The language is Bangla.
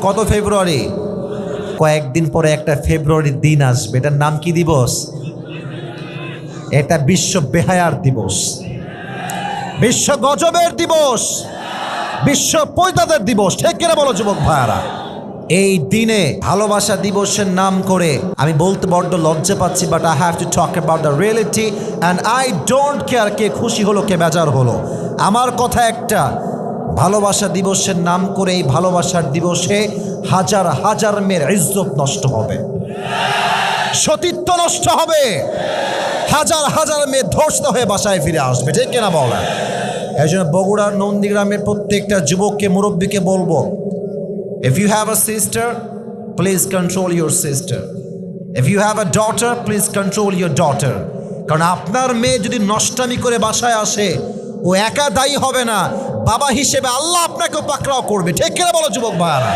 কত ফেব্রুয়ারি? কয়েকদিন পরে একটা ফেব্রুয়ারির দিন আসবে, এটার নাম কি দিবস? এটা বিশ্ব বেহায়ার দিবস, বিশ্ব গজবের দিবস, বিশ্ব পৈতাদের দিবস। ঠিক কিনা বলো যুবক ভাইয়ারা? এই দিনে ভালোবাসা দিবসের নাম করে আমি বলতে বড্ড লজ্জা পাচ্ছি, but I have to talk about the reality and I don't care কে খুশি হলো কে বেজার হলো। আমার কথা একটা, ভালোবাসা দিবসের নাম করে এই ভালোবাসার দিবসে হাজার হাজার মেয়ের ইজ্জত নষ্ট হবে, সতীত্ব নষ্ট হবে, হাজার হাজার মেয়ে ধর্ষিত হয়ে বাসায় ফিরে আসবে। ঠিক কিনা বলেন? এই জন্য বগুড়ার নন্দীগ্রামের প্রত্যেকটা যুবককে, মুরব্বীকে বলবো, if you have a sister, please control your sister. If you have a daughter, please control your daughter. কারণ আপনার মেয়ে যদি নষ্টামি করে বাসায় আসে, ও একা দায়ী হবে না, বাবা হিসেবে আল্লাহ আপনাকে পাকড়াও করবে। ঠিক কিনা বলো যুবক ভাইরা?